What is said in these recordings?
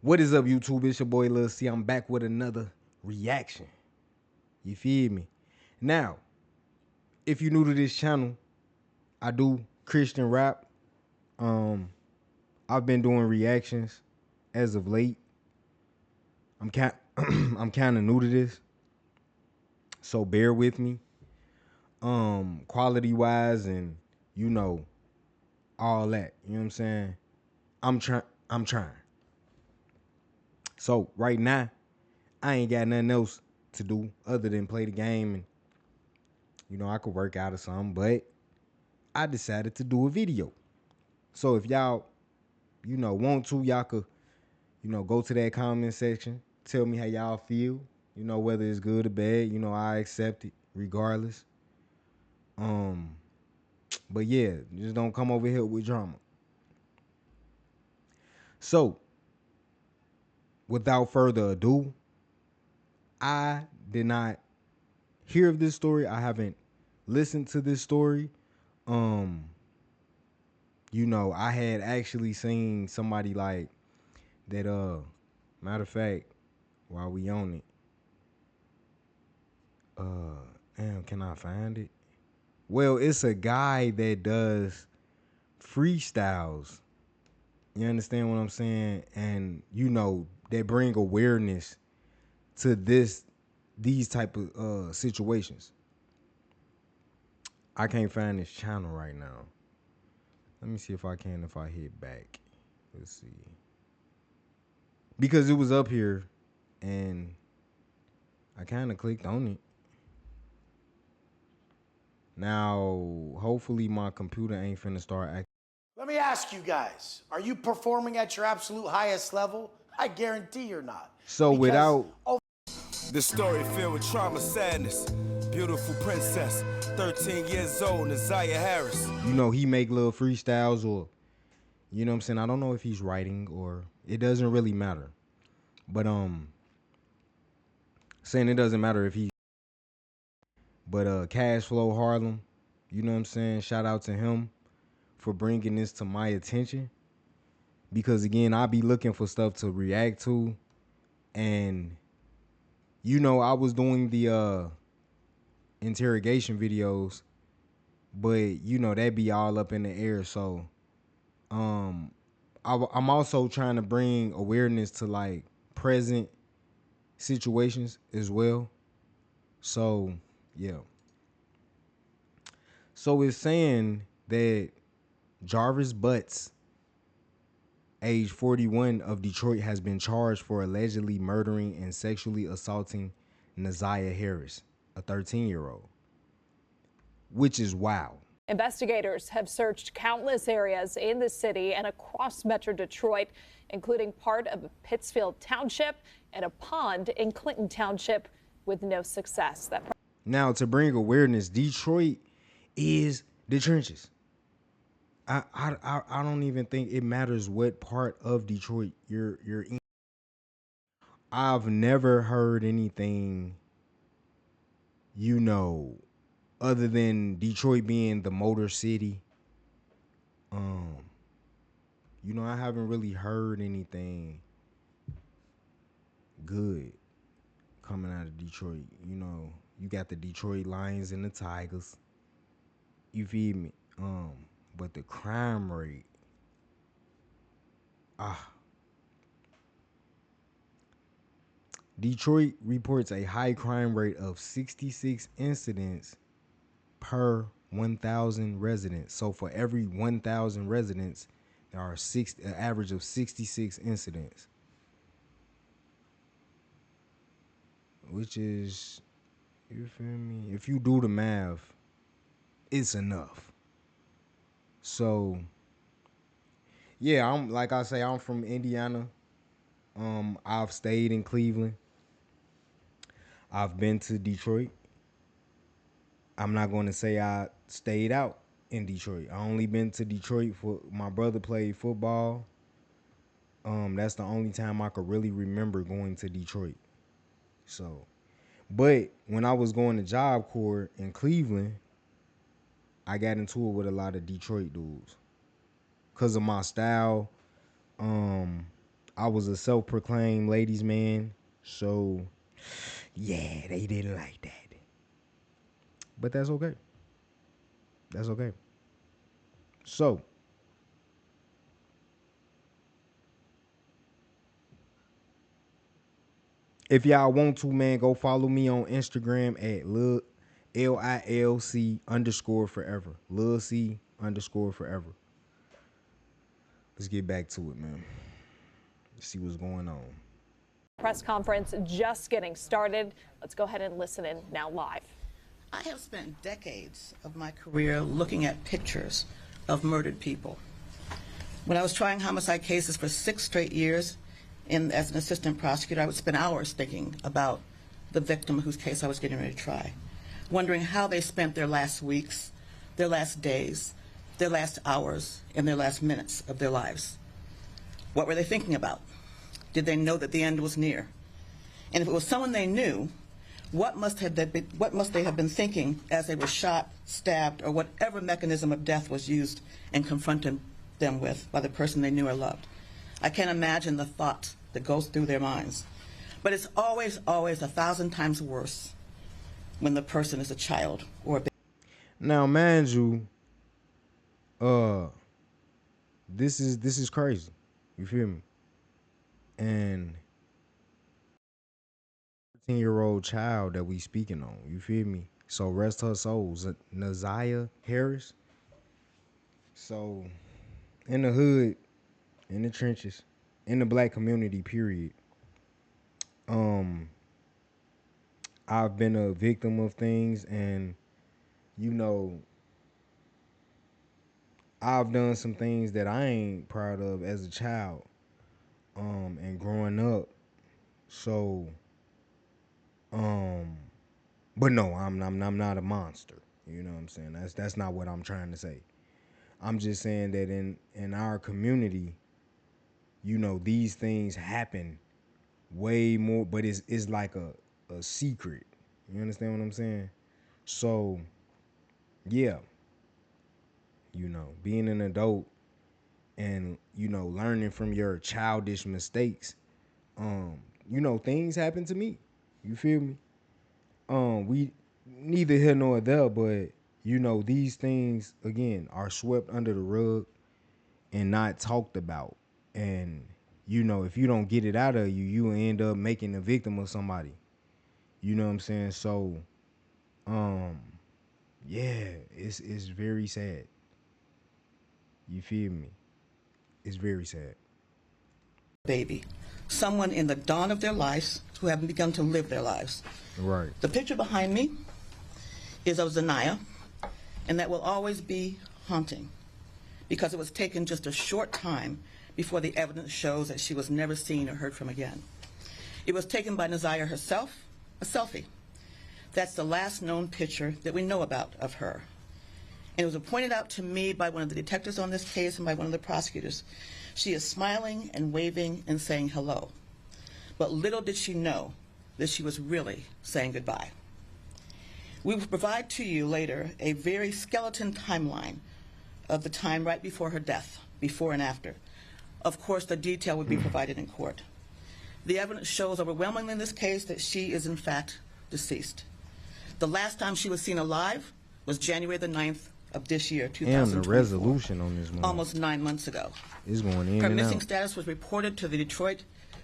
What is up, YouTube? It's your boy Lil C. I'm back with another reaction. You feel me? Now, if you're new to this channel, I do Christian rap. I've been doing reactions as of late. I'm I'm kind of new to this, so bear with me. Quality wise and all that. You know what I'm saying? I'm trying. So right now, I ain't got nothing else to do other than play the game, and I could work out or something, but I decided to do a video. So if y'all, want to, y'all could, go to that comment section, tell me how y'all feel, whether it's good or bad, I accept it regardless. But yeah, just don't come over here with drama. So, without further ado, I did not hear of this story. I haven't listened to this story. I had actually seen somebody like that. Matter of fact, while we on it, damn, can I find it? Well, it's a guy that does freestyles. You understand what I'm saying? And they bring awareness to these type of situations. I can't find this channel right now. Let me see if I can, if I hit back. Let's see. Because it was up here and I kind of clicked on it. Now, hopefully my computer ain't finna start acting. Let me ask you guys, are you performing at your absolute highest level? I guarantee you're not. So This story filled with trauma, sadness. Beautiful princess, 13 years old, Naziah Harris. He make little freestyles or, you know what I'm saying? I don't know if he's writing or it doesn't really matter. But, saying it doesn't matter if he, but Cash Flow Harlem, you know what I'm saying? Shout out to him for bringing this to my attention. Because again, I be looking for stuff to react to. And, I was doing the interrogation videos, but that be all up in the air. So I'm also trying to bring awareness to like present situations as well. So yeah. So it's saying that Jarvis Butts, age 41, of Detroit, has been charged for allegedly murdering and sexually assaulting Naziah Harris, a 13-year-old, which is wild. Investigators have searched countless areas in the city and across Metro Detroit, including part of Pittsfield Township and a pond in Clinton Township, with no success. Now, to bring awareness, Detroit is the trenches. I don't even think it matters what part of Detroit you're in. I've never heard anything, other than Detroit being the Motor City. I haven't really heard anything good coming out of Detroit. You got the Detroit Lions and the Tigers. You feel me? But the crime rate, Detroit reports a high crime rate of 66 incidents per 1,000 residents. So for every 1,000 residents, there are an average of 66 incidents, which is, you feel me? If you do the math, it's enough. So yeah, like I say, I'm from Indiana. I've stayed in Cleveland. I've been to Detroit. I'm not going to say I stayed out in Detroit. I only been to Detroit for my brother played football. That's the only time I could really remember going to Detroit. So, but when I was going to Job Corps in Cleveland, I got into it with a lot of Detroit dudes because of my style. I was a self-proclaimed ladies' man, so yeah, they didn't like that. But that's okay. That's okay. So, if y'all want to, man, go follow me on Instagram at LILC underscore forever. Lil C underscore forever. Let's get back to it, man. Let's see what's going on. Press conference just getting started. Let's go ahead and listen in now live. I have spent decades of my career looking at pictures of murdered people. When I was trying homicide cases for 6 straight years as an assistant prosecutor, I would spend hours thinking about the victim whose case I was getting ready to try, wondering how they spent their last weeks, their last days, their last hours, and their last minutes of their lives. What were they thinking about? Did they know that the end was near? And if it was someone they knew, what must they have been thinking as they were shot, stabbed, or whatever mechanism of death was used and confronted them with by the person they knew or loved? I can't imagine the thought that goes through their minds. But it's always, always 1,000 times worse when the person is a child or a baby. Now, mind you, this is crazy. You feel me? And 13-year-old child that we speaking on. You feel me? So rest her soul, Naziah Harris. So in the hood, in the trenches, in the black community, period. I've been a victim of things, and you know, I've done some things that I ain't proud of as a child, and growing up. So, but no, I'm not a monster. You know what I'm saying? That's not what I'm trying to say. I'm just saying that in our community, you know, these things happen way more, but it's like a secret. You understand what I'm saying? So, yeah, you know, being an adult and, you know, learning from your childish mistakes, you know, things happen to me. You feel me? We neither here nor there, but you know, these things again are swept under the rug and not talked about. And you know, if you don't get it out of you, you will end up making a victim of somebody. You know what I'm saying? So, yeah, it's very sad. You feel me? It's very sad. Baby, someone in the dawn of their lives who haven't begun to live their lives. Right. The picture behind me is of Zaniyah, and that will always be haunting because it was taken just a short time before the evidence shows that she was never seen or heard from again. It was taken by Naziah herself, a selfie. That's the last known picture that we know about of her. And it was pointed out to me by one of the detectives on this case and by one of the prosecutors. She is smiling and waving and saying hello. But little did she know that she was really saying goodbye. We will provide to you later a very skeleton timeline of the time right before her death, before and after. Of course, the detail would be provided in court. The evidence shows overwhelmingly in this case that she is in fact deceased. The last time she was seen alive was January the 9th of this year, 2024. Damn, the resolution on this one. Almost 9 months ago. It's going in Her and missing out. status was reported to the Detroit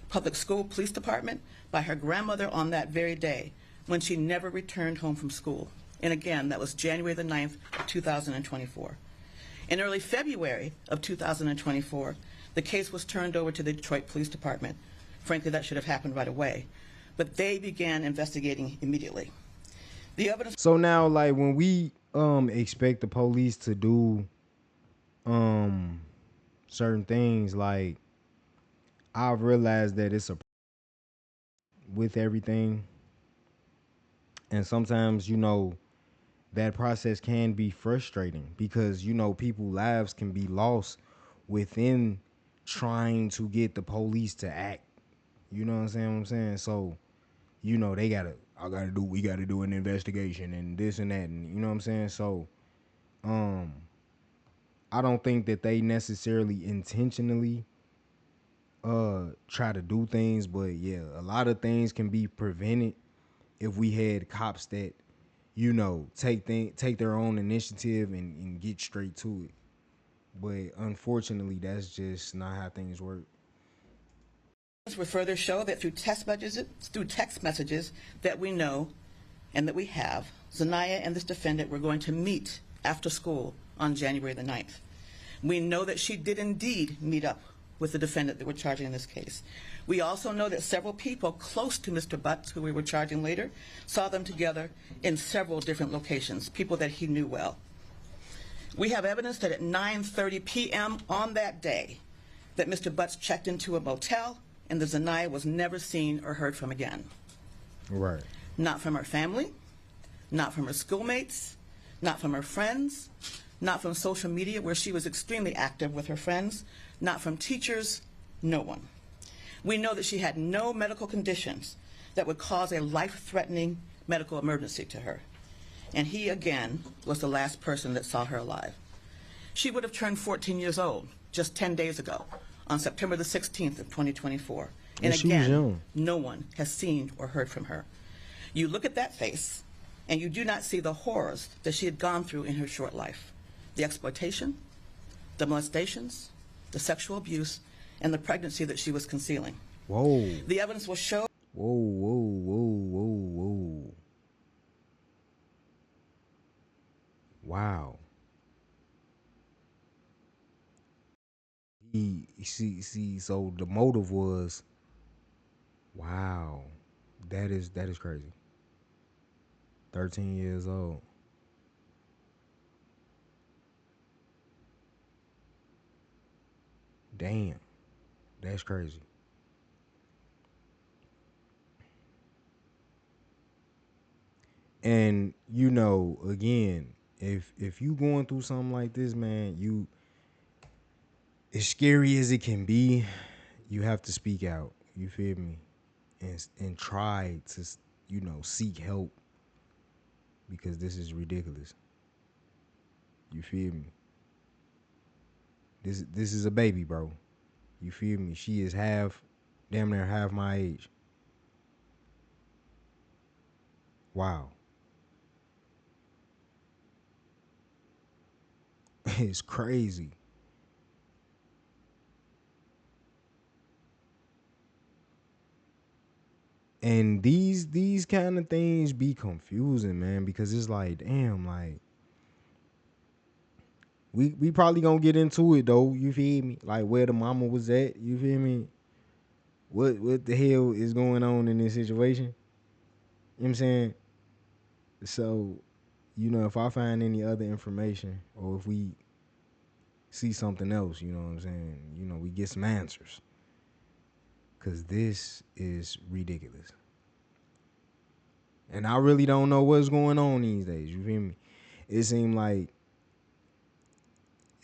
Public School Police Department by her grandmother on that very day when she never returned home from school. And again, that was January the 9th of 2024. In early February of 2024, the case was turned over to the Detroit Police Department. Frankly, that should have happened right away. But they began investigating immediately. The evidence. So now, like, when we expect the police to do certain things, like, I've realized that it's a with everything, and sometimes, you know, that process can be frustrating because, you know, people's lives can be lost within trying to get the police to act. You know what I'm saying? So, you know, we gotta do an investigation and this and that, and you know what I'm saying? So, I don't think that they necessarily intentionally try to do things, but yeah, a lot of things can be prevented if we had cops that, you know, take their own initiative and get straight to it. But unfortunately, that's just not how things work. Would further show that through text messages that we know and that we have, Zaniyah and this defendant were going to meet after school on January the 9th. We know that she did indeed meet up with the defendant that we're charging in this case. We also know that several people close to Mr. Butts, who we were charging later, saw them together in several different locations, people that he knew well. We have evidence that at 9:30 p.m. on that day that Mr. Butts checked into a motel and that Zaniyah was never seen or heard from again. Right. Not from her family, not from her schoolmates, not from her friends, not from social media where she was extremely active with her friends, not from teachers, no one. We know that she had no medical conditions that would cause a life-threatening medical emergency to her. And he, again, was the last person that saw her alive. She would have turned 14 years old just 10 days ago on September the 16th of 2024. And she was again, young. no one has seen or heard from her. You look at that face, and you do not see the horrors that she had gone through in her short life. The exploitation, the molestations, the sexual abuse, and the pregnancy that she was concealing. Whoa. The evidence will show. Whoa, whoa, whoa, whoa, whoa. Wow. So the motive was, wow, that is crazy. 13 years old. Damn, that's crazy. And you know, again, if you going through something like this, man, you, as scary as it can be, you have to speak out. You feel me? And try to, you know, seek help, because this is ridiculous. You feel me? This is a baby, bro. You feel me? She is damn near half my age. Wow. It's crazy. And these kind of things be confusing, man, because it's like, damn, like, we probably gonna get into it though, you feel me? Like where the mama was at, you feel me? What the hell is going on in this situation? You know what I'm saying? So, you know, if I find any other information, or if we see something else, you know what I'm saying? You know, we get some answers. Cause this is ridiculous. And I really don't know what's going on these days, you feel me? It seems like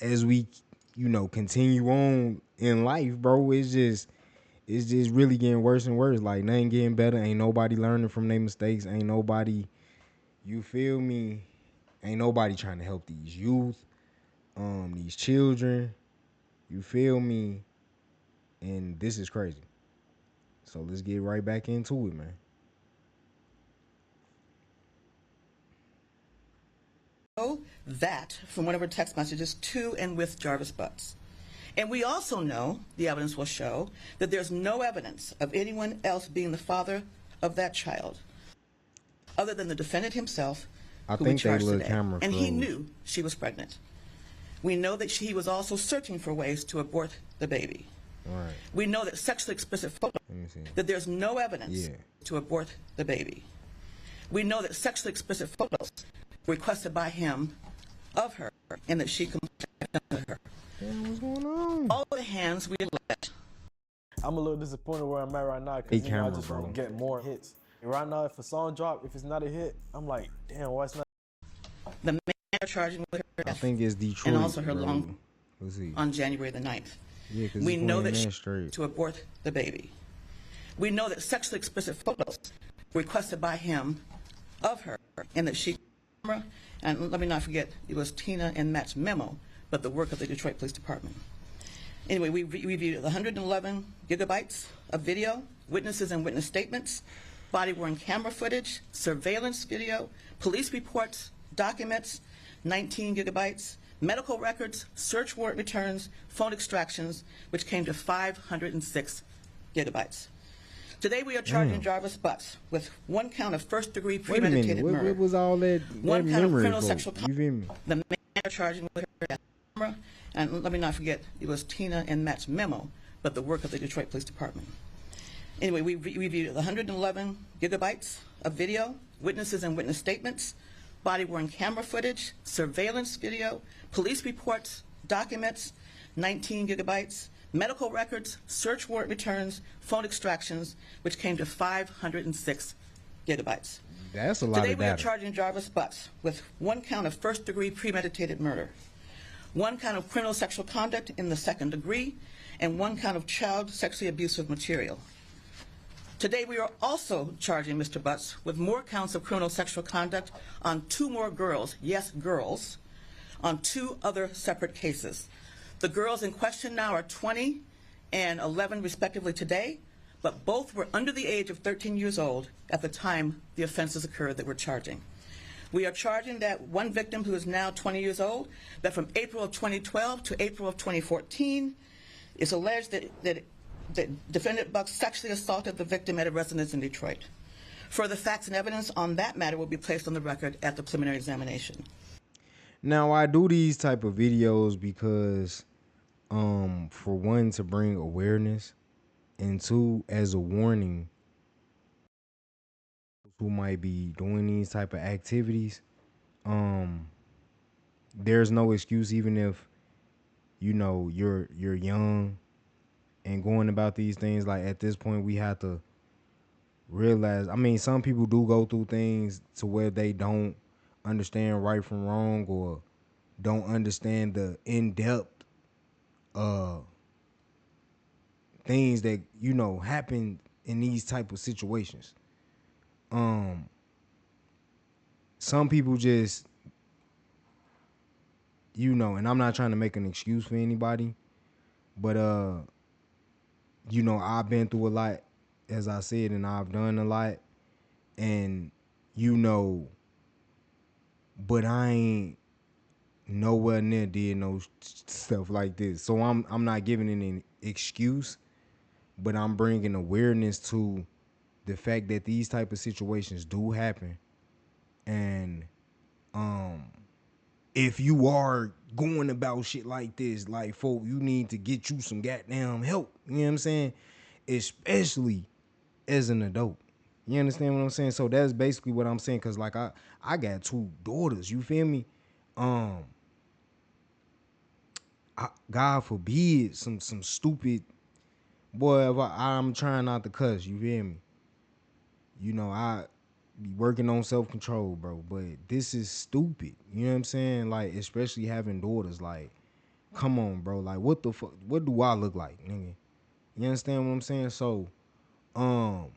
as we, you know, continue on in life, bro, it's just really getting worse and worse. Like, nothing getting better. Ain't nobody learning from their mistakes. Ain't nobody, you feel me? Ain't nobody trying to help these youth, these children. You feel me? And this is crazy. So let's get right back into it, man. That from one of her text messages to and with Jarvis Butts. And we also know, the evidence will show, that there's no evidence of anyone else being the father of that child other than the defendant himself, who we charged today. And he knew she was pregnant. We know that he was also searching for ways to abort the baby. Right. We know that sexually explicit photos, that there's no evidence to abort the baby. We know that sexually explicit photos requested by him of her, and that she complained her. Damn, what's going on? All the hands we let. I'm a little disappointed where I'm at right now, because I just bro. want to get more hits. And right now, if a song drop, if it's not a hit, I'm like, damn, why it's not? The man charging with her death, I think it's Detroit. and also her bro. long Let's see. on January the 9th. Yeah, because we know that she straight. to abort the baby. We know that sexually explicit photos requested by him of her, and that she, and let me not forget, it was Tina and Matt's memo, but the work of the Detroit Police Department. Anyway, we reviewed 111 gigabytes of video, witnesses and witness statements, body-worn camera footage, surveillance video, police reports, documents, 19 gigabytes, medical records, search warrant returns, phone extractions, which came to 506 gigabytes. Today we are charging Jarvis Butts with 1 count of first-degree Wait a minute. premeditated murder. What was all that 1 count of memory criminal for? sexual You feel me? The man they're charging with her camera, and let me not forget, it was Tina and Matt's memo, but the work of the Detroit Police Department. Anyway, we reviewed 111 gigabytes of video, witnesses and witness statements, body-worn camera footage, surveillance video, police reports, documents, 19 gigabytes, medical records, search warrant returns, phone extractions, which came to 506 gigabytes. That's a lot Today of we are data. charging Jarvis Butts with 1 count of first-degree premeditated murder, 1 count of criminal sexual conduct in the second degree, and 1 count of child sexually abusive material. Today we are also charging Mr. Butts with more counts of criminal sexual conduct on 2 more girls, yes, girls, on 2 other separate cases. The girls in question now are 20 and 11 respectively today, but both were under the age of 13 years old at the time the offenses occurred that we're charging. We are charging that one victim who is now 20 years old, that from April of 2012 to April of 2014, it's alleged that defendant Bucks sexually assaulted the victim at a residence in Detroit. Further facts and evidence on that matter will be placed on the record at the preliminary examination. Now I do these type of videos because for one, to bring awareness, and 2, as a warning who might be doing these type of activities. There's no excuse, even if you're young and going about these things. Like, at this point we have to realize, I mean, some people do go through things to where they don't understand right from wrong, or don't understand the in-depth things that happen in these type of situations. Some people just and I'm not trying to make an excuse for anybody, but I've been through a lot, as I said, and I've done a lot, and but I ain't nowhere near did no stuff like this. So I'm not giving an excuse, but I'm bringing awareness to the fact that these type of situations do happen. And if you are going about shit like this, like, folk, you need to get you some goddamn help. You know what I'm saying? Especially as an adult. You understand what I'm saying? So that's basically what I'm saying. Cause like I got 2 daughters. You feel me? God forbid some stupid boy. If I'm trying not to cuss. You feel me? I be working on self-control, bro. But this is stupid. You know what I'm saying? Like, especially having daughters. Like, come on, bro. Like, what the fuck? What do I look like, nigga? You understand what I'm saying? So, I'm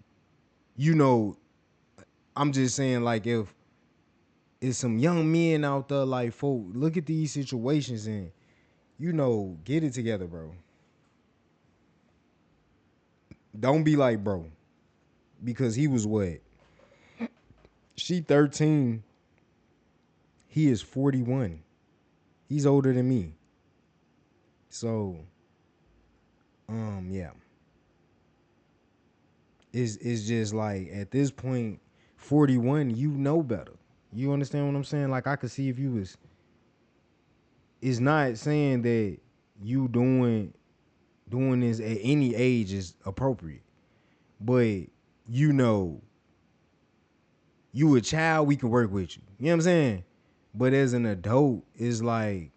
just saying, like, if it's some young men out there, like, folk, look at these situations and, get it together, bro. Don't be like bro. Because he was what? She 13. He is 41. He's older than me. So, yeah. It's just like, at this point, 41, you know better. You understand what I'm saying? Like, I could see if you was... It's not saying that you doing this at any age is appropriate. But, you a child, we can work with you. You know what I'm saying? But as an adult, it's like,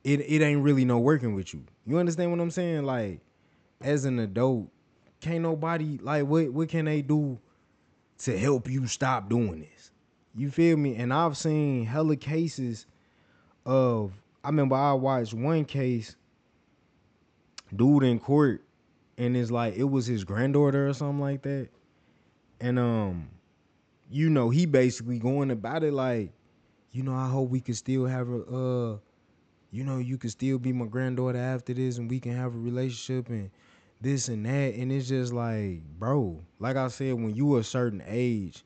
it ain't really no working with you. You understand what I'm saying? Like, as an adult, can't nobody, like, what can they do to help you stop doing this? You feel me? And I've seen hella cases of, I remember I watched one case, dude in court, and it's like, it was his granddaughter or something like that. And, he basically going about it like, I hope we could still have a you know, you could still be my granddaughter after this and we can have a relationship and this and that. And it's just like, bro, like I said, when you a certain age,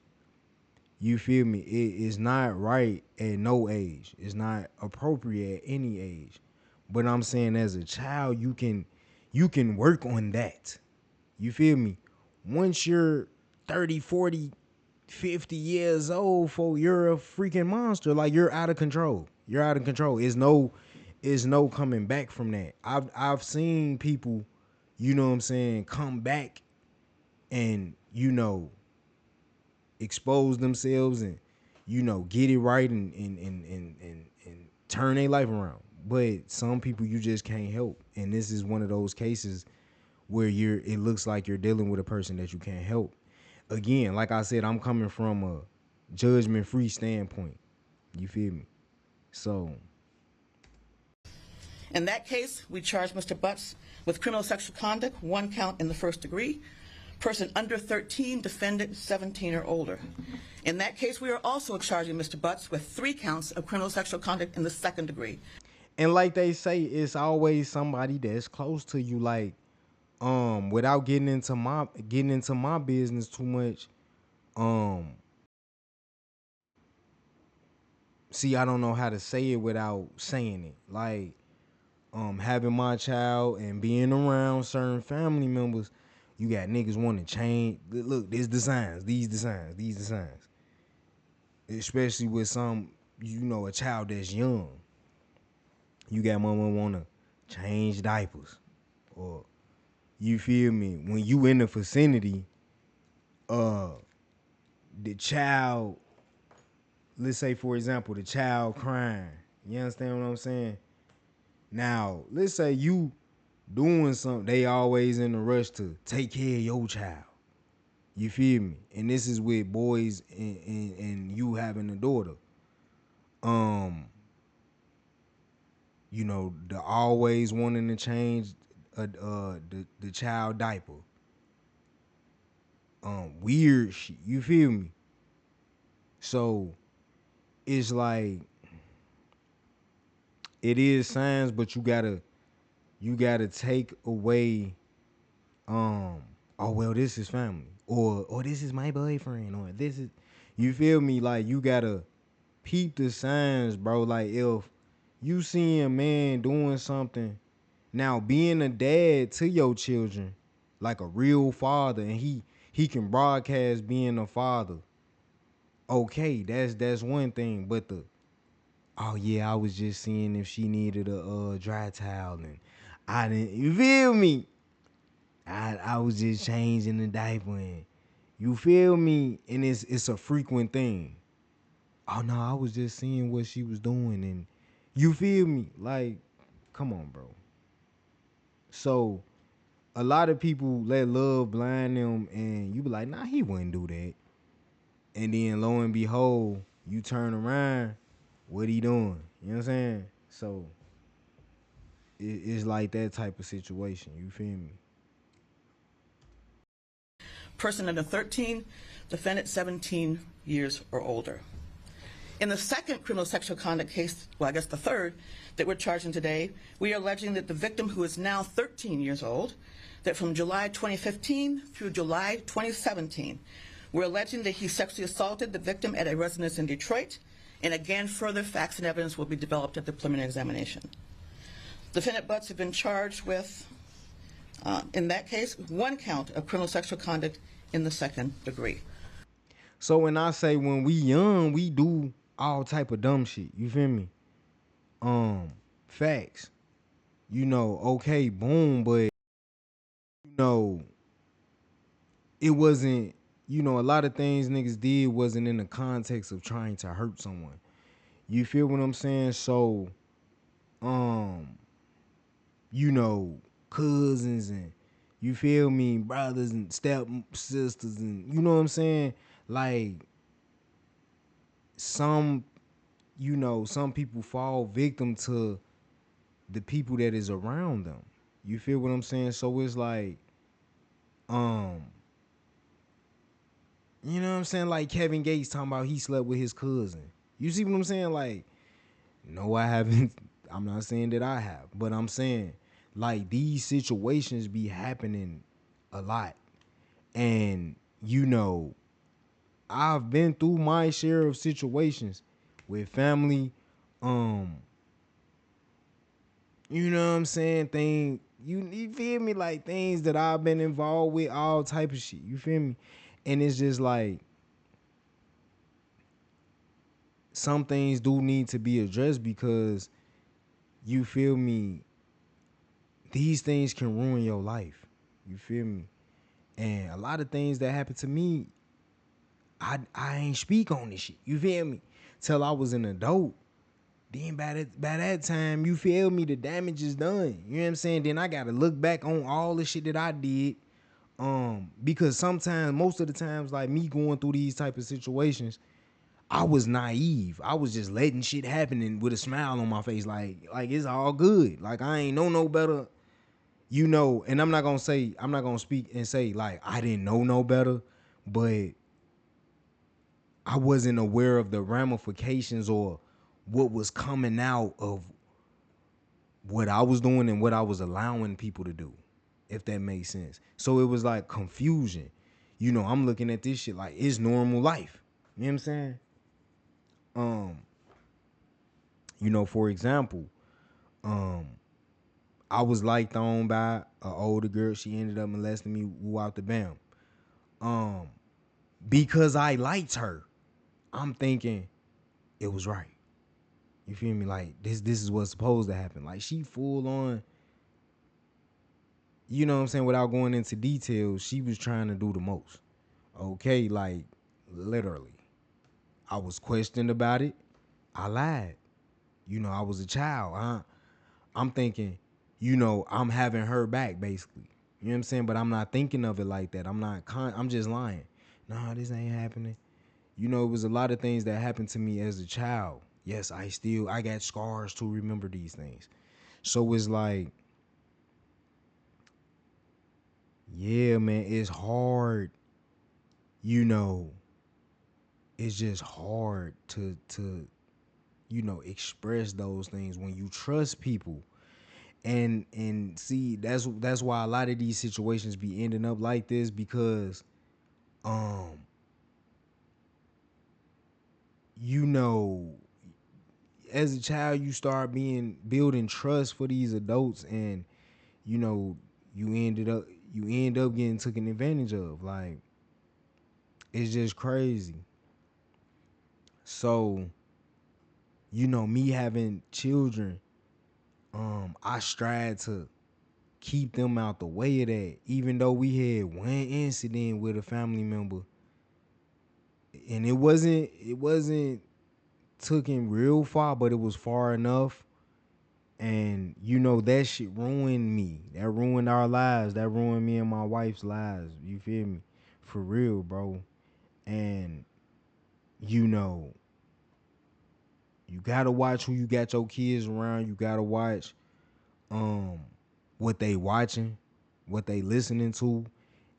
you feel me, it is not right at no age. It's not appropriate at any age. But I'm saying as a child, you can work on that. You feel me? Once you're 30, 40, 50 years old, for you're a freaking monster. Like, you're out of control. You're out of control. It's no coming back from that. I've seen people, you know what I'm saying, come back and, you know, expose themselves and, you know, get it right and turn their life around. But some people you just can't help. And this is one of those cases where it looks like you're dealing with a person that you can't help. Again, like I said, I'm coming from a judgment-free standpoint. You feel me? So In that case, we charge Mr. Butts with criminal sexual conduct, 1 count in the first degree, person under 13, defendant 17 or older. In that case, we are also charging Mr. Butts with 3 counts of criminal sexual conduct in the second degree. and like they say, it's always somebody that's close to you. Like, without getting into my business too much, see, I don't know how to say it without saying it. Like, having my child and being around certain family members, you got niggas want to change. Look, these the signs. Especially with some, you know, a child that's young. You got mama want to change diapers, or you feel me? When you in the vicinity, the child, let's say for example, the child crying. You understand what I'm saying? Now, let's say you doing something, they always in a rush to take care of your child. You feel me? And this is with boys and you having a daughter. You know, the always wanting to change the child diaper. Weird shit. You feel me? So it's like it is signs, but you gotta take away oh well, this is family, or this is my boyfriend, or this is, you feel me? Like, you gotta peep the signs, bro. Like, if you see a man doing something, now being a dad to your children, like a real father, and he can broadcast being a father, okay, that's one thing. But oh yeah, I was just seeing if she needed a dry towel, and I didn't, you feel me? I was just changing the diaper, and you feel me? And it's a frequent thing. Oh no, I was just seeing what she was doing, and you feel me? Like, come on, bro. So a lot of people let love blind them, and you be like, nah, he wouldn't do that. And then lo and behold, you turn around, what he doing? You know what I'm saying? So it's like that type of situation. You feel me? Person under 13, defendant 17 years or older. In the second criminal sexual conduct case, well, I guess the third, that we're charging today, we are alleging that the victim, who is now 13 years old, that from July 2015 through July 2017, we're alleging that he sexually assaulted the victim at a residence in Detroit, and again, further facts and evidence will be developed at the preliminary examination. Defendant Butts have been charged with, in that case, 1 count of criminal sexual conduct in the second degree. So when I say when we young, we do all type of dumb shit. You feel me? Facts. You know, okay, boom, but you know, it wasn't, you know, a lot of things niggas did wasn't in the context of trying to hurt someone. You feel what I'm saying? So, you know, cousins and, you feel me, brothers and step sisters, and you know what I'm saying? Like, some, you know, some people fall victim to the people that is around them. You feel what I'm saying? So it's like, you know what I'm saying? Like Kevin Gates talking about he slept with his cousin. You see what I'm saying? Like, no, I haven't I'm not saying that I have, but I'm saying like these situations be happening a lot. And you know, I've been through my share of situations with family. Um, you know what I'm saying? You feel me? Like things that I've been involved with, all type of shit. You feel me? And it's just like some things do need to be addressed because you feel me, these things can ruin your life. You feel me? And a lot of things that happened to me, I ain't speak on this shit. You feel me? Till I was an adult. Then by that time, you feel me, the damage is done. You know what I'm saying? Then I gotta look back on all the shit that I did. Because sometimes, most of the times, like me going through these type of situations, I was naive. I was just letting shit happen and with a smile on my face, like it's all good. Like I ain't know no better, you know. And I'm not gonna speak and say like I didn't know no better, but I wasn't aware of the ramifications or what was coming out of what I was doing and what I was allowing people to do, if that makes sense. So it was like confusion. You know, I'm looking at this shit like it's normal life. You know what I'm saying? You know, for example, I was liked on by an older girl. She ended up molesting me, woo out the bam. Because I liked her, I'm thinking it was right. You feel me? Like this is what's supposed to happen. Like she full on, you know what I'm saying, without going into details, she was trying to do the most. Okay, like literally. I was questioned about it. I lied. You know, I was a child. I'm thinking, you know, I'm having her back basically. You know what I'm saying? But I'm not thinking of it like that. I'm just lying. Nah, this ain't happening. You know, it was a lot of things that happened to me as a child. Yes, I got scars to remember these things. So it's like, yeah, man, it's hard. You know, it's just hard to you know, express those things when you trust people. And see, that's why a lot of these situations be ending up like this, because you know, as a child you start building trust for these adults, and you know, you end up getting taken advantage of. Like it's just crazy. So, you know, me having children, I strive to keep them out the way of that. Even though we had one incident with a family member, and it wasn't taken real far, but it was far enough. And you know, that shit ruined me. That ruined our lives. That ruined me and my wife's lives. You feel me? For real, bro. And you know, you gotta watch who you got your kids around. You gotta watch what they watching, what they listening to,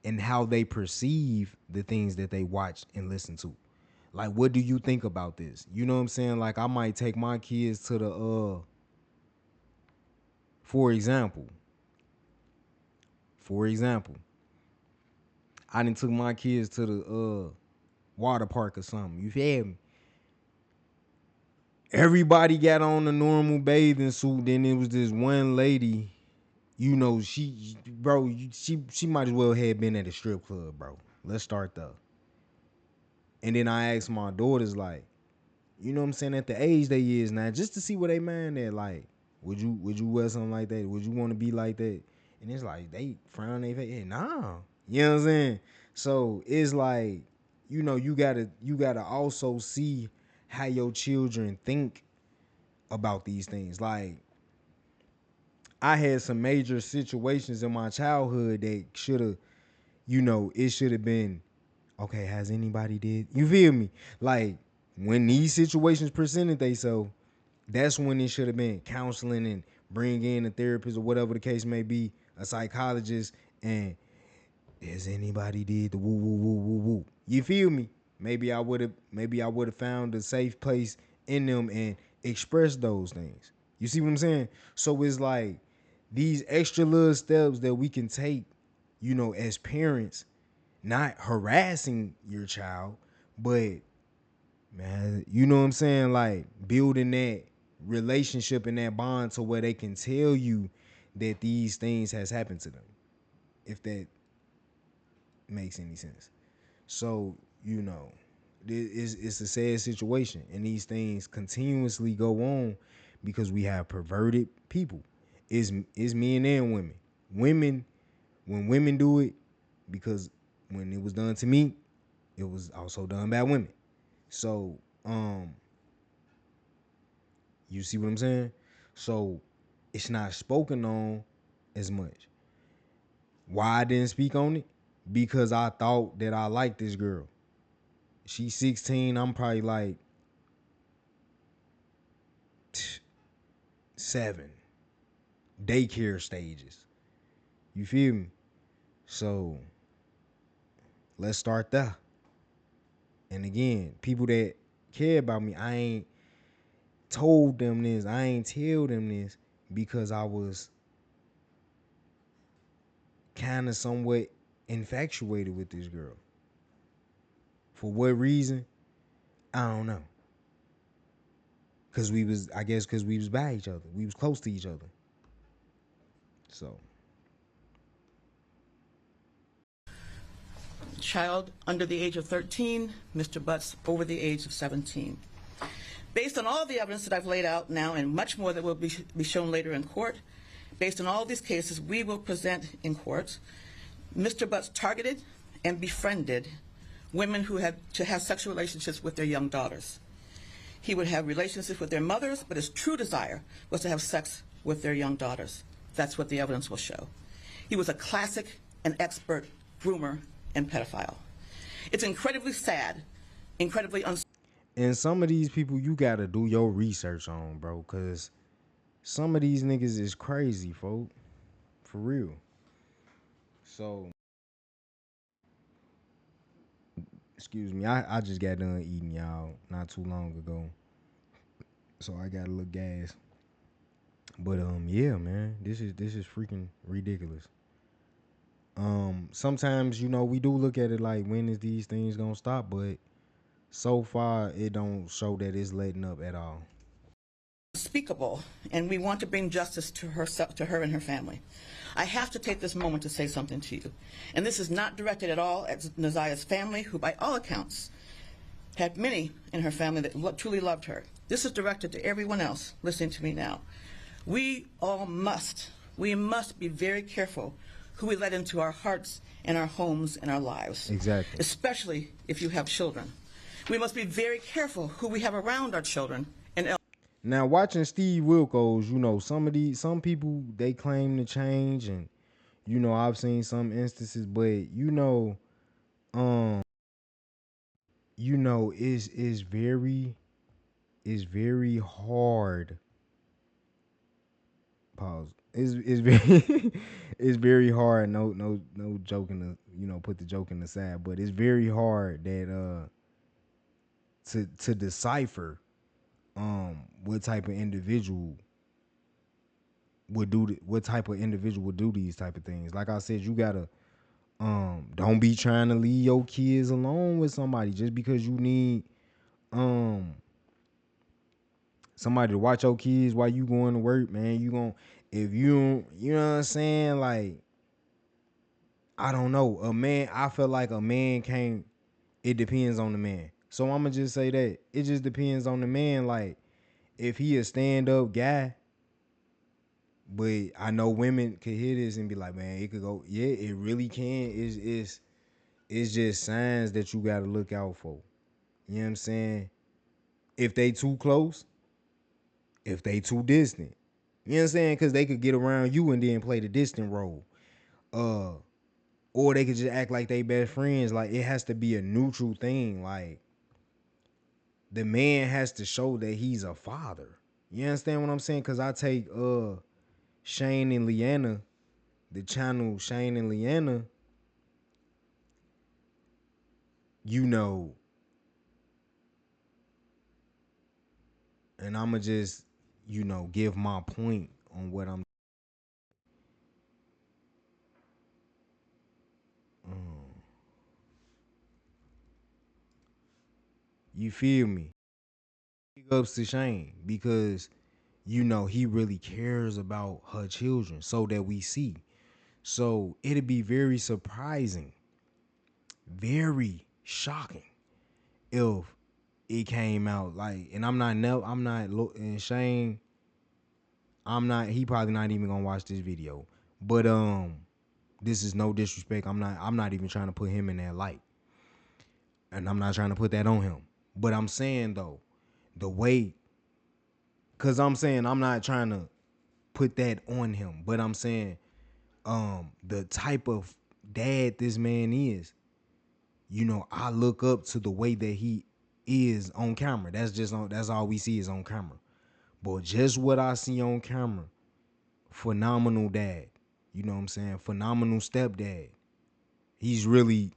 and how they perceive the things that they watch and listen to. Like, what do you think about this? You know what I'm saying? Like, I might take my kids to the for example, I done took my kids to the water park or something. You feel me? Everybody got on the normal bathing suit. Then it was this one lady, you know, she might as well have been at a strip club, bro. Let's start there. And then I asked my daughters, like, you know what I'm saying, at the age they is now, just to see where they mind at, like, would you wear something like that? Would you want to be like that? And it's like they frown their face. Hey, nah. You know what I'm saying? So it's like, you know, you gotta also see how your children think about these things. Like, I had some major situations in my childhood that should have, you know, it should have been, okay, has anybody did? You feel me? Like, when these situations presented themselves, that's when it should have been counseling and bring in a therapist or whatever the case may be, a psychologist, and has anybody did the woo woo woo woo woo? You feel me? Maybe I would have found a safe place in them and expressed those things. You see what I'm saying? So it's like these extra little steps that we can take, you know, as parents, not harassing your child, but man, you know what I'm saying? Like building that relationship and that bond to where they can tell you that these things has happened to them. If that makes any sense. So, you know, it's a sad situation. And these things continuously go on because we have perverted people. It's men and women. Women, when women do it, because when it was done to me, it was also done by women. So, you see what I'm saying? So it's not spoken on as much. Why I didn't speak on it? Because I thought that I liked this girl. She's 16. I'm probably like 7. Daycare stages. You feel me? So let's start there. And again, people that care about me, I ain't told them this. I ain't tell them this because I was kind of somewhat infatuated with this girl. For what reason? I don't know. Cause we was, I guess, cause we was by each other. We was close to each other. So. Child under the age of 13, Mr. Butts over the age of 17. Based on all the evidence that I've laid out now and much more that will be shown later in court, based on all these cases we will present in court, Mr. Butts targeted and befriended women who had to have sexual relationships with their young daughters. He would have relationships with their mothers, but his true desire was to have sex with their young daughters. That's what the evidence will show. He was a classic and expert groomer and pedophile. It's incredibly sad, incredibly And some of these people you gotta do your research on, bro, cause some of these niggas is crazy, folk. For real. So, excuse me, I just got done eating, y'all, not too long ago. So I got a little gas. But yeah, man, this is freaking ridiculous. Sometimes, you know, we do look at it like, when is these things gonna stop? But so far it don't show that it's letting up at all. unspeakable, and we want to bring justice to her and her family. I have to take this moment to say something to you. And this is not directed at all at Naziah's family, who by all accounts had many in her family that truly loved her. This is directed to everyone else listening to me now. We must be very careful who we let into our hearts and our homes and our lives. Exactly. Especially if you have children. We must be very careful who we have around our children. And now, watching Steve Wilkos, you know, some people, they claim to change, and you know, I've seen some instances, but you know, it's very hard. Pause. It's very it's very hard. No joking to, you know, put the joking aside, but it's very hard that to decipher what type of individual would do these type of things. Like I said, you gotta don't be trying to leave your kids alone with somebody just because you need somebody to watch your kids while you going to work, man. If you you know what I'm saying, like, I don't know, I feel like a man can't, it depends on the man. So I'ma just say that it just depends on the man. Like, if he a stand-up guy, but I know women could hear this and be like, man, it could go, yeah, it really can. It's just signs that you gotta look out for. You know what I'm saying? If they too close, if they too distant. You know what I'm saying? Because they could get around you and then play the distant role. Or they could just act like they best friends. Like, it has to be a neutral thing. Like, the man has to show that he's a father. You understand what I'm saying? Because I take Shane and Leanna, the channel Shane and Leanna, you know, and I'ma just, you know, give my point on what I'm. You feel me? Big ups to Shane because, you know, he really cares about her children so that we see. So it'd be very surprising, very shocking if it came out like, and and Shane, he probably not even gonna watch this video. But this is no disrespect. I'm not even trying to put him in that light. And I'm not trying to put that on him. But I'm saying though, the way, cause I'm saying I'm not trying to put that on him, but I'm saying the type of dad this man is, you know, I look up to the way that he is on camera. That's all we see is on camera. But just what I see on camera, phenomenal dad. You know what I'm saying? Phenomenal stepdad. He's really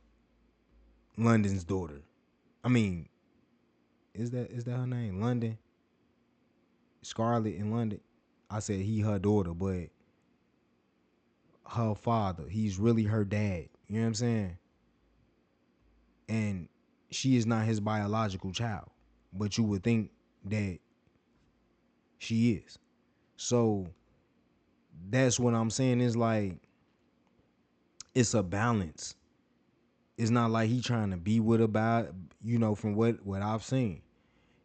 London's daughter. I mean, is that her name? London? Scarlett in London? I said he her daughter, but her father, he's really her dad. You know what I'm saying? And she is not his biological child, but you would think that she is. So that's what I'm saying is like, it's a balance. It's not like he trying to be with about, you know, from what I've seen.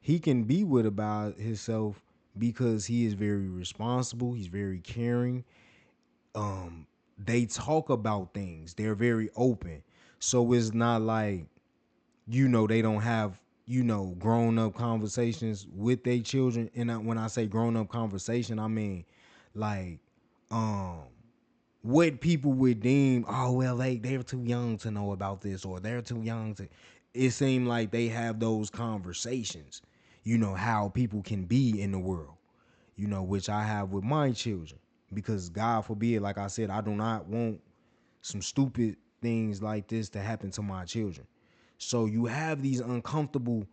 He can be with about himself because he is very responsible. He's very caring. They talk about things. They're very open. So it's not like, you know, they don't have, you know, grown up conversations with their children. And when I say grown up conversation, I mean like, what people would deem, oh well, they're too young to know about this, or they're too young to. It seemed like they have those conversations, you know, how people can be in the world, you know, which I have with my children, because God forbid, like I said, I do not want some stupid things like this to happen to my children. So you have these uncomfortable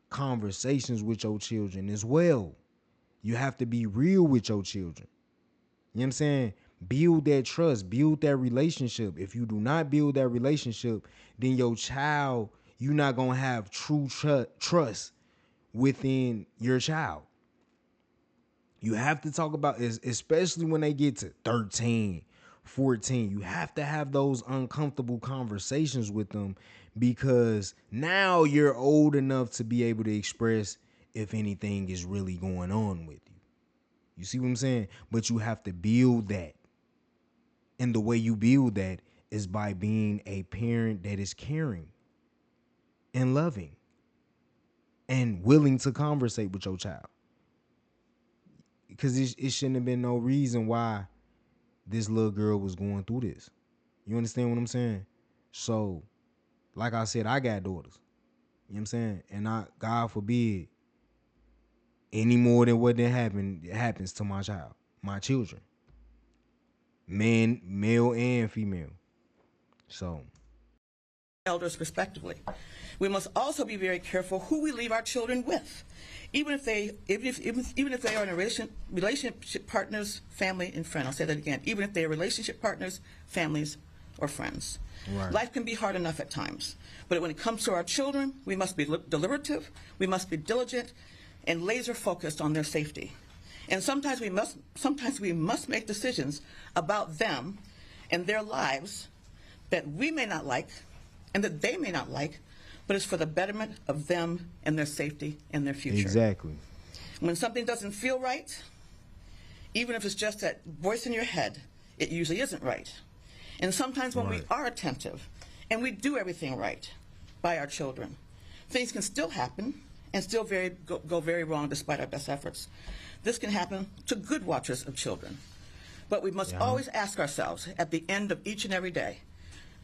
conversations with your children as well. You have to be real with your children. You know what I'm saying? Build that trust, build that relationship. If you do not build that relationship, then your child, you're not going to have true trust within your child. You have to talk about, especially when they get to 13, 14, you have to have those uncomfortable conversations with them, because now you're old enough to be able to express if anything is really going on with you. You see what I'm saying? But you have to build that. And the way you build that is by being a parent that is caring and loving and willing to conversate with your child. Because it shouldn't have been no reason why this little girl was going through this. You understand what I'm saying? So, like I said, I got daughters. You know what I'm saying? And God forbid, any more than what happens to my child, my children. Men, male and female. So, elders respectively. We must also be very careful who we leave our children with, even if they are in a relationship partners, family, and friend. I'll say that again. Even if they are relationship partners, families, or friends. Right. Life can be hard enough at times, but when it comes to our children, we must be deliberative, we must be diligent, and laser focused on their safety. And sometimes we must make decisions about them and their lives that we may not like and that they may not like, but it's for the betterment of them and their safety and their future. Exactly. When something doesn't feel right, even if it's just that voice in your head, it usually isn't right. And sometimes when we are attentive and we do everything right by our children, things can still happen and still go very wrong despite our best efforts. This can happen to good watchers of children. But we must always ask ourselves at the end of each and every day,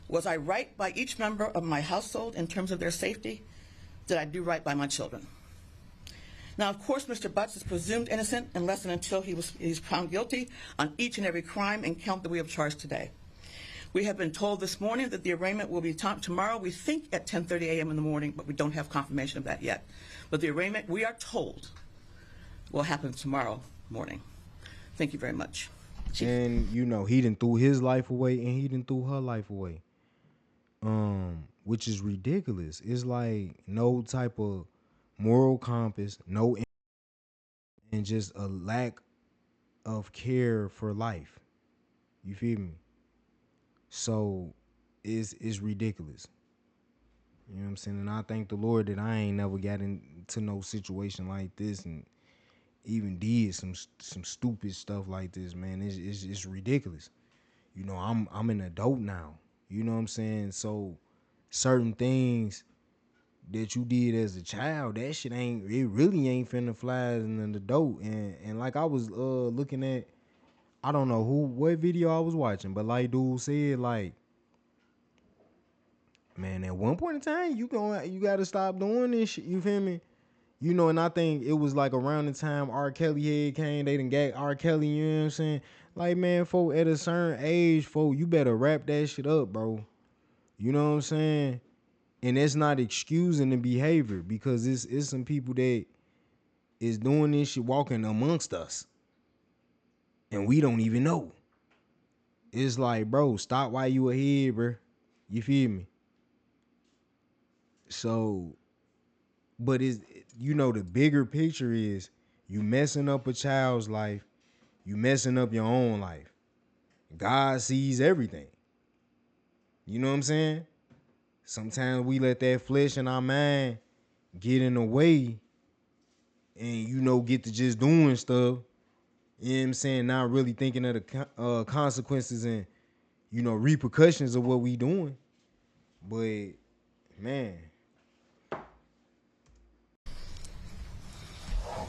was I right by each member of my household in terms of their safety? Did I do right by my children? Now, of course, Mr. Butts is presumed innocent unless and until he's found guilty on each and every crime and count that we have charged today. We have been told this morning that the arraignment will be tomorrow, we think at 10:30 a.m. in the morning, but we don't have confirmation of that yet. But the arraignment, we are told, will happen tomorrow morning. Thank you very much. Chief. And you know, he done threw his life away and he done threw her life away. Which is ridiculous. It's like no type of moral compass, and just a lack of care for life. You feel me? So it's ridiculous. You know what I'm saying? And I thank the Lord that I ain't never got into no situation like this and even did some stupid stuff like this, man. It's ridiculous. You know, I'm an adult now. You know what I'm saying? So certain things that you did as a child, that shit it really ain't finna fly as an adult. And like I was looking at, I don't know what video I was watching, but like dude said, like, man, at one point in time, you gotta stop doing this shit. You feel me? You know, and I think it was like around the time R. Kelly had came, they done got R. Kelly, you know what I'm saying? Like, man, folk, at a certain age, folk, you better wrap that shit up, bro. You know what I'm saying? And it's not excusing the behavior because it's some people that is doing this shit walking amongst us. And we don't even know. It's like, bro, stop while you ahead, bro. You feel me? So, but the bigger picture is you messing up a child's life, you messing up your own life. God sees everything. You know what I'm saying? Sometimes we let that flesh in our mind get in the way and, get to just doing stuff. You know what I'm saying? Not really thinking of the consequences and, repercussions of what we doing. But, man.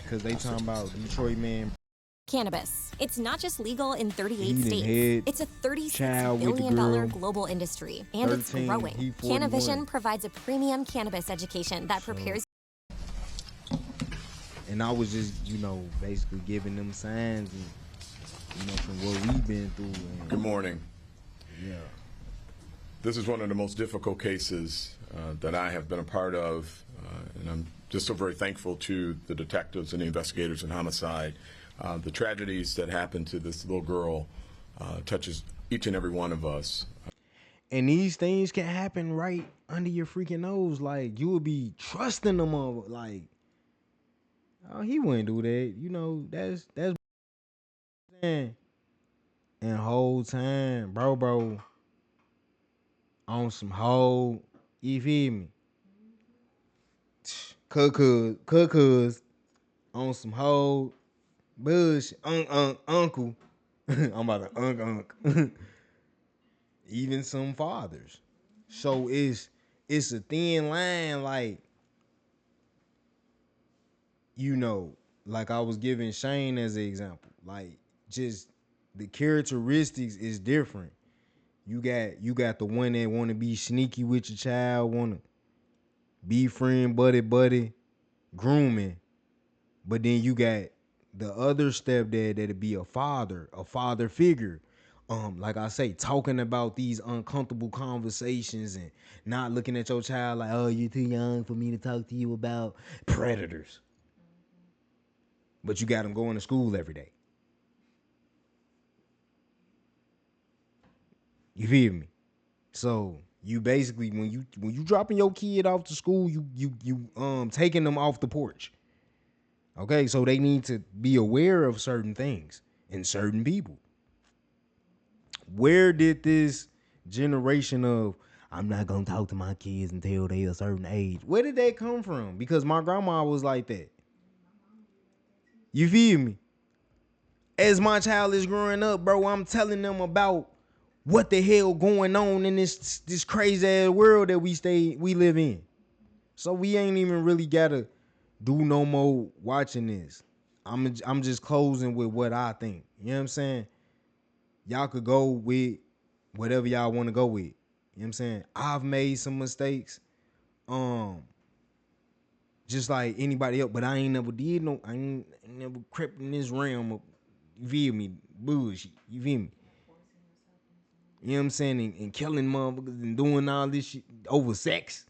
Because they talking about Detroit, man. Cannabis. It's not just legal in 38 He done states. had It's a $36 child with the billion girl. global industry, and it's 13, growing. he 41. Cannavision provides a premium cannabis education that prepares. And I was just, basically giving them signs and, from what we've been through. And, Good morning. yeah. This is one of the most difficult cases that I have been a part of, and I'm just so very thankful to the detectives and the investigators in homicide. The tragedies that happened to this little girl touches each and every one of us. And these things can happen right under your freaking nose. Like, you would be trusting them all. Like, oh, he wouldn't do that. That's and whole time, bro, on some whole, you feel me? Cuz, on some whole bullshit, uncle. I'm about to unk. Even some fathers. So it's a thin line, like, like I was giving Shane as an example. Like, just the characteristics is different. You got the one that want to be sneaky with your child, want to be friend, buddy, grooming. But then you got the other stepdad that'd be a father figure. Like I say, talking about these uncomfortable conversations and not looking at your child like, oh, you're too young for me to talk to you about predators. But you got them going to school every day. You feel me? So you basically, when you dropping your kid off to school, you taking them off the porch. Okay, so they need to be aware of certain things and certain people. Where did this generation of I'm not gonna talk to my kids until they a certain age? Where did that come from? Because my grandma was like that. You feel me? As my child is growing up, bro, I'm telling them about what the hell going on in this crazy ass world that we live in. So we ain't even really gotta do no more watching this. I'm just closing with what I think. You know what I'm saying? Y'all could go with whatever y'all want to go with. You know what I'm saying? I've made some mistakes. Just like anybody else, but I ain't never crept in this realm of, you feel me, bullshit. You feel me? You know what I'm saying? And killing motherfuckers and doing all this shit over sex.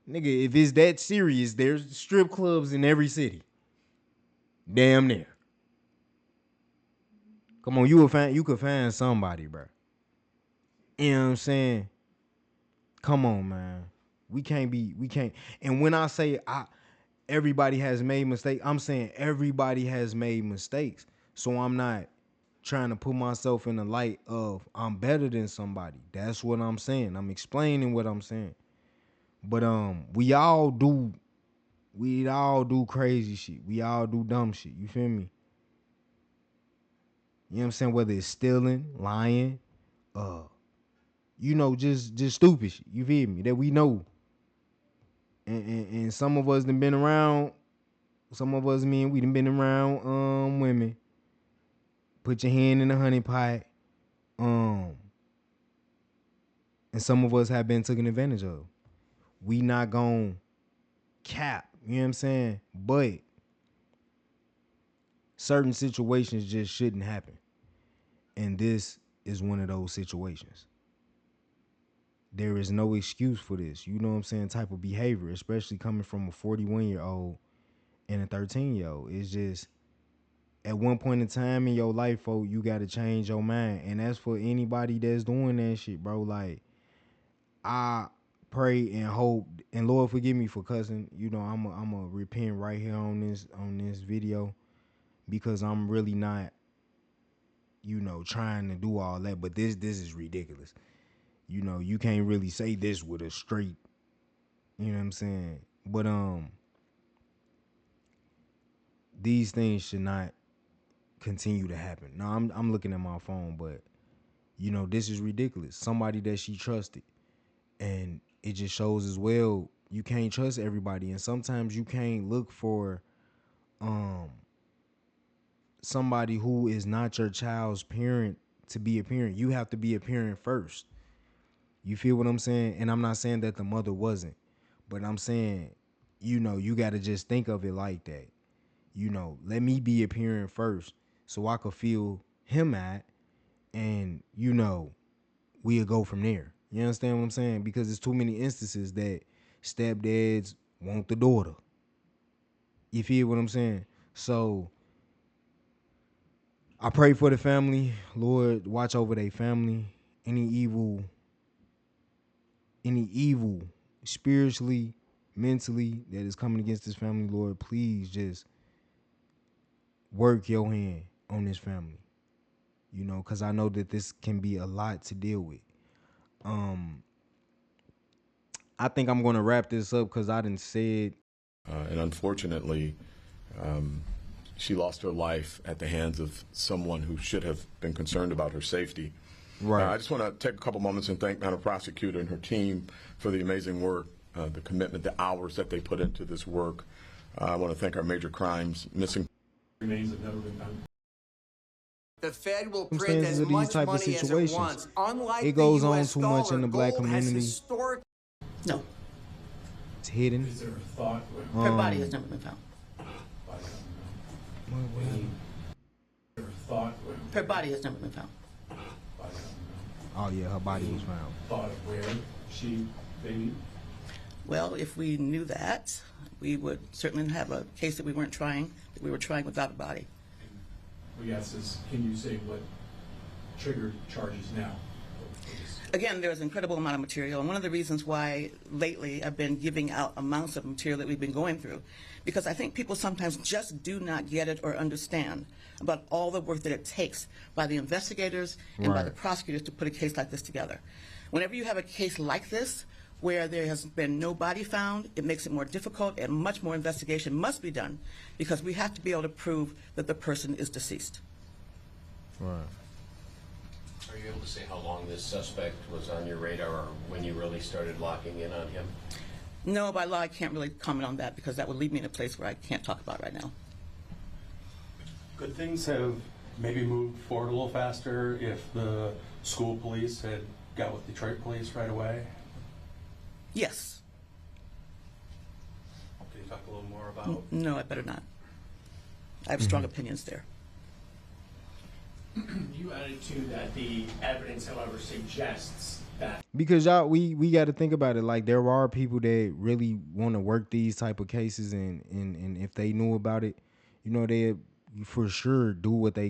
Nigga, if it's that serious, there's strip clubs in every city. Damn near. Come on, you could find somebody, bro. You know what I'm saying? Come on, man. We can't. And when I say everybody has made mistakes, I'm saying everybody has made mistakes. So I'm not trying to put myself in the light of I'm better than somebody. That's what I'm saying. I'm explaining what I'm saying. But we all do crazy shit. We all do dumb shit. You feel me? You know what I'm saying? Whether it's stealing, lying, just stupid shit. You feel me? That we know. And some of us done been around. Some of us, we done been around women. Put your hand in the honey pot. And some of us have been taken advantage of. We not gon' cap, you know what I'm saying? But certain situations just shouldn't happen. And this is one of those situations. There is no excuse for this, you know what I'm saying, type of behavior, especially coming from a 41-year-old and a 13-year-old. It's just, at one point in time in your life, folks, you got to change your mind. And that's for anybody that's doing that shit, bro. Like, I pray and hope, and Lord forgive me for cussing. You know, I'm a repent right here on this video, because I'm really not, trying to do all that. But this is ridiculous. You can't really say this with a straight, you know what I'm saying? But these things should not continue to happen. Now I'm looking at my phone, but this is ridiculous. Somebody that she trusted. And it just shows as well, you can't trust everybody. And sometimes you can't look for somebody who is not your child's parent to be a parent. You have to be a parent first. You feel what I'm saying? And I'm not saying that the mother wasn't, but I'm saying, you got to just think of it like that. Let me be a parent first so I could feel him at, and, we'll go from there. You understand what I'm saying? Because there's too many instances that stepdads want the daughter. You feel what I'm saying? So I pray for the family. Lord, watch over their family. Any evil spiritually, mentally, that is coming against this family, Lord, please just work your hand on this family. Because I know that this can be a lot to deal with. I think I'm going to wrap this up because I done said. And unfortunately, she lost her life at the hands of someone who should have been concerned about her safety. Right. I just want to take a couple moments and thank Madam Prosecutor and her team for the amazing work, the commitment, the hours that they put into this work. I want to thank our major crimes missing remains have never been found. The Fed will print as much money as it wants. Unlike it goes the on US too dollar, much in the black gold community. Has historic No, It's hidden. Is there a thought? her body has never been found. Her body has never been found. Oh yeah, her body was found. Thought of where she maybe? Well, if we knew that, we would certainly have a case that we were trying without a body. We ask this, can you say what triggered charges now? Again, there's an incredible amount of material, and one of the reasons why lately I've been giving out amounts of material that we've been going through, because I think people sometimes just do not get it or understand about all the work that it takes by the investigators and by the prosecutors to put a case like this together. Whenever you have a case like this, where there has been no body found, it makes it more difficult, and much more investigation must be done, because we have to be able to prove that the person is deceased. Right. Are you able to say how long this suspect was on your radar, or when you really started locking in on him? No, by law, I can't really comment on that, because that would leave me in a place where I can't talk about right now. Could things have maybe moved forward a little faster if the school police had got with Detroit police right away? Yes. Can you talk a little more about? No, I better not. I have strong opinions there. You added to that the evidence, however, suggests that. Because y'all, we got to think about it. Like, there are people that really want to work these type of cases, and if they knew about it, they for sure do what they.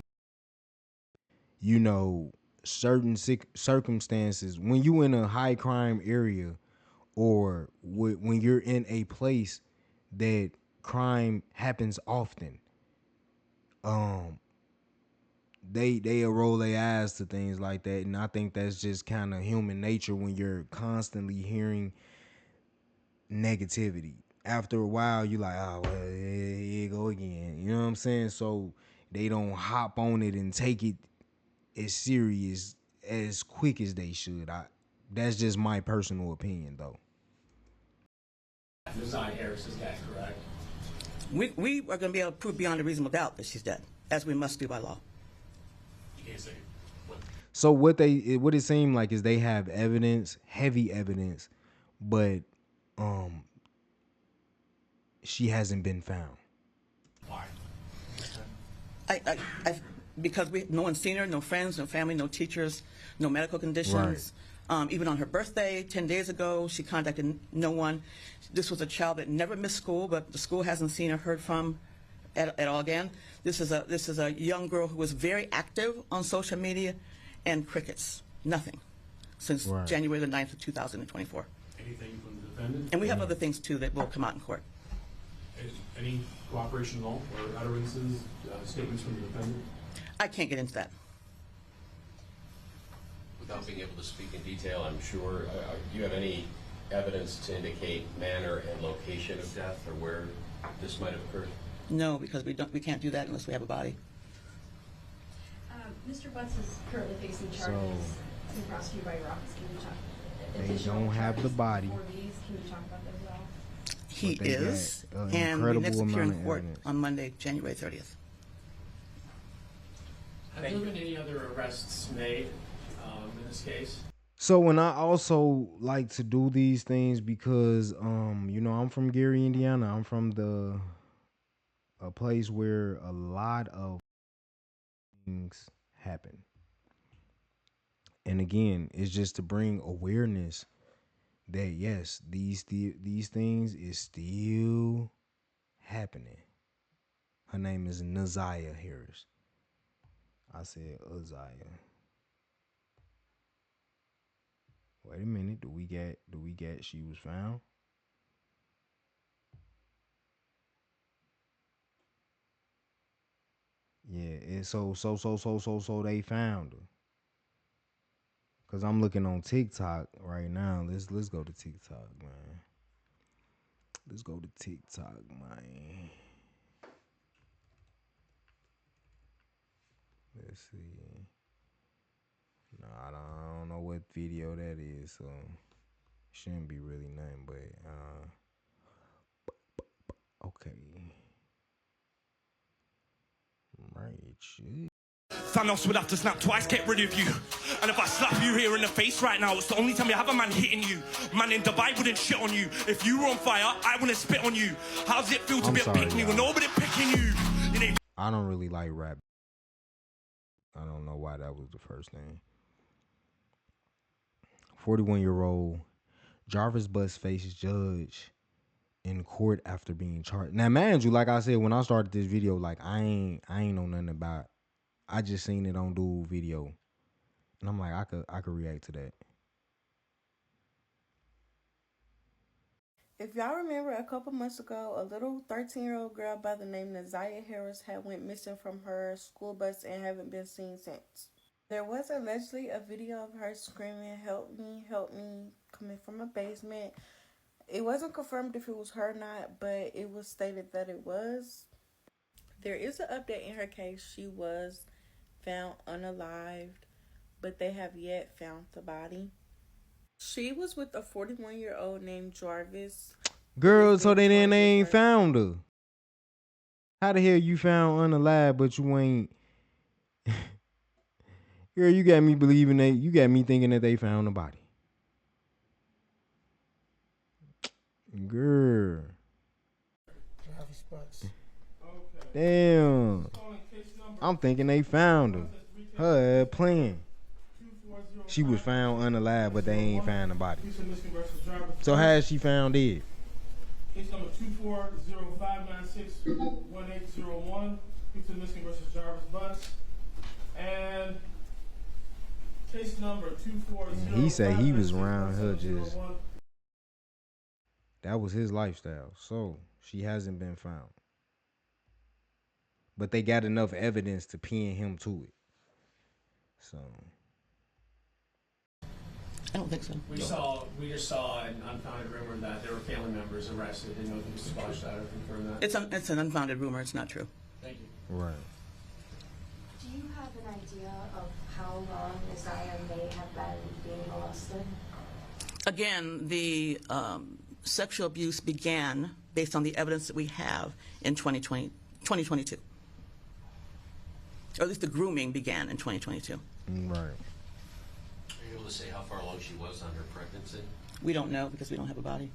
you know, certain circumstances, when you in a high crime area or when you're in a place that crime happens often, they'll roll their eyes to things like that. And I think that's just kind of human nature when you're constantly hearing negativity. After a while, you're like, oh, well, here you go again. You know what I'm saying? So they don't hop on it and take it as serious as quick as they should. That's just my personal opinion, though. Naziah Harris is dead, correct? We are going to be able to prove beyond a reasonable doubt that she's dead, as we must do by law. You can't say what. So what it seemed like is they have evidence, heavy evidence, but she hasn't been found. Why? Because no one's seen her, no friends, no family, no teachers, no medical conditions. Right. Even on her birthday, 10 days ago, she contacted no one. This was a child that never missed school, but the school hasn't seen or heard from at all again. This is a young girl who was very active on social media, and crickets, nothing, since January the 9th of 2024. Anything from the defendant? And we have other things, too, that will come out in court. Any cooperation at all, or utterances, statements from the defendant? I can't get into that. Without being able to speak in detail, I'm sure, do you have any evidence to indicate manner and location of death or where this might have occurred? No, because we can't do that unless we have a body. Mr. Butts is currently facing charges being prosecuted by your office. Can you talk? They don't have the body. For these, can you talk about those at all? He is, and we next appear in court on Monday, January 30th. Have there been any other arrests made in this case? So when I also like to do these things because you know, I'm from Gary, Indiana. I'm from a place where a lot of things happen. And again, it's just to bring awareness that yes, these things is still happening. Her name is Naziah Harris. I said Uzziah. Wait a minute. Do we get she was found? Yeah, it's so they found her. Cause I'm looking on TikTok right now. Let's go to TikTok, man. Let's go to TikTok, man. Let's see. No, I don't know what video that is, so shouldn't be really nothing, but okay. Right, shit. Thanos would have to snap twice, get rid of you. And if I slap you here in the face right now, it's the only time you have a man hitting you. Man in Dubai wouldn't shit on you. If you were on fire, I wouldn't spit on you. How does it feel to be a pick me when nobody picking you? I don't really like rap. I don't know why that was the first thing. 41-year-old Jarvis Butts faces judge in court after being charged. Now, mind you, like I said, when I started this video, like I ain't know nothing about it. I just seen it on dude video. And I'm like, I could react to that. If y'all remember, a couple months ago, a little 13-year-old girl by the name Naziah Harris had went missing from her school bus and haven't been seen since. There was allegedly a video of her screaming, help me, coming from a basement. It wasn't confirmed if it was her or not, but it was stated that it was. There is an update in her case. She was found unalived, but they have yet found the body. She was with a 41-year-old named Jarvis. Girl, so they ain't found her. How the hell you found unalive, but you ain't? Girl, you got me believing that. You got me thinking that they found the body. Girl. Jarvis Butts. Damn. I'm thinking they found her. Her playing. She was found unalive, but they ain't found the body. So how is she found dead? Case number 240-596-1801. Houston, Michigan versus Jarvis Butts. And Case number 240. And he said he was around her just. That was his lifestyle. So she hasn't been found. But they got enough evidence to pin him to it. So I don't think so. We just saw an unfounded rumor that there were family members arrested. Didn't know if you could squash that or confirm that. It's an unfounded rumor. It's not true. Thank you. right. Do you have an idea of how long Isaiah may have been being molested? Again, the sexual abuse began based on the evidence that we have in 2022. Or at least the grooming began in 2022. Right. Are you able to say how far along she was on her pregnancy? We don't know because we don't have a body.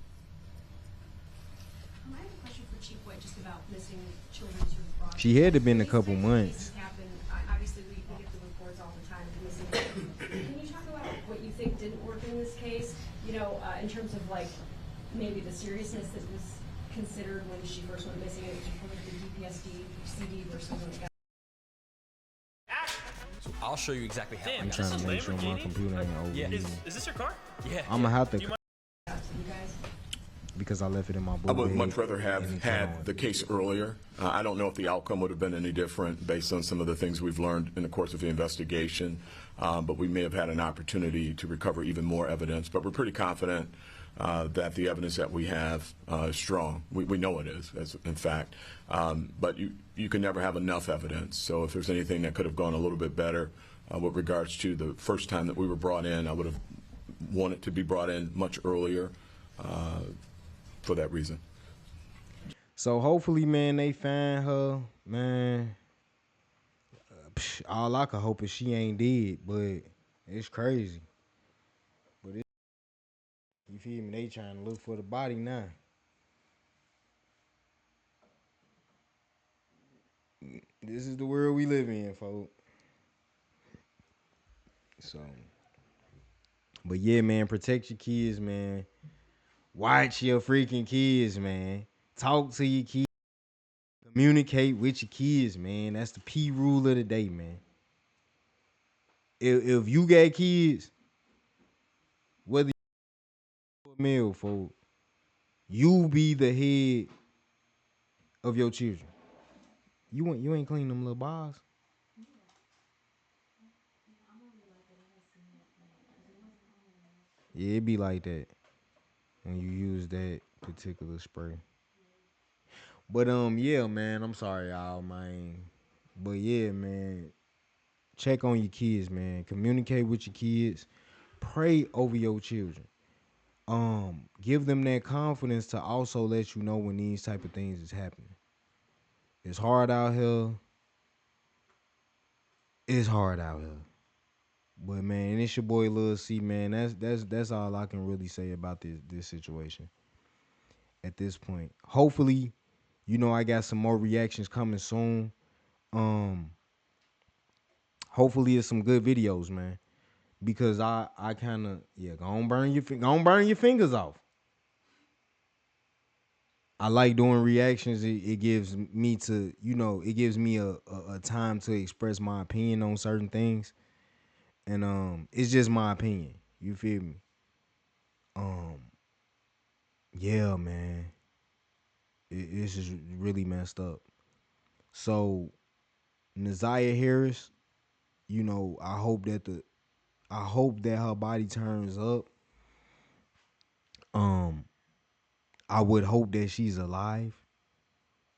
I have a question for Chief White just about missing children sort of brought. She had to been a These couple types of months. cases happen. Obviously, we get the reports all the time of missing children. Can you talk about what you think didn't work in this case? You know, in terms of like maybe the seriousness that was considered when she first went missing, and the DPSD CD versus when it got. So I'll show you exactly how. I'm trying to make sure my computer ain't overheating. Is this your car? Yeah. I'm gonna have to. Because I left it in my book. I would much rather have had the case earlier. I don't know if the outcome would have been any different based on some of the things we've learned in the course of the investigation, but we may have had an opportunity to recover even more evidence. But we're pretty confident that the evidence that we have is strong. We know it is, in fact. But you can never have enough evidence. So if there's anything that could have gone a little bit better with regards to the first time that we were brought in, I would have wanted to be brought in much earlier. For that reason. So hopefully, man, they find her, man. All I can hope is she ain't dead, but it's crazy. But you feel me? They trying to look for the body now. This is the world we live in, folks. So, but yeah, man, protect your kids, man. Watch your freaking kids, man. Talk to your kids. Communicate with your kids, man. That's the P rule of the day, man. If you got kids, whether you're a male, folks, you be the head of your children. You ain't clean them little bars. Yeah, it be like that when you use that particular spray. But yeah, man, I'm sorry, y'all, man. But yeah, man, check on your kids, man. Communicate with your kids. Pray over your children. Give them that confidence to also let you know when these type of things is happening. It's hard out here. It's hard out here. But man, it's your boy Lil C, man. That's all I can really say about this situation at this point. Hopefully, you know, I got some more reactions coming soon. Hopefully it's some good videos, man. Because I kind of, go on burn your fingers off. I like doing reactions. It gives me to, you know, it gives me a time to express my opinion on certain things. And it's just my opinion. You feel me? Yeah, man. It's just really messed up. So Naziah Harris, you know, I hope that her body turns up. I would hope that she's alive.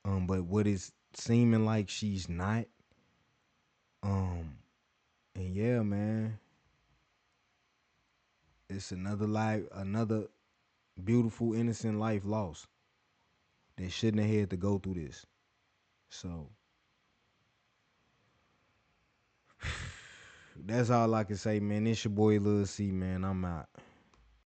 But what is seeming like she's not. And yeah, man. It's another beautiful, innocent life lost. That shouldn't have had to go through this. So that's all I can say, man. It's your boy Lil C, man. I'm out.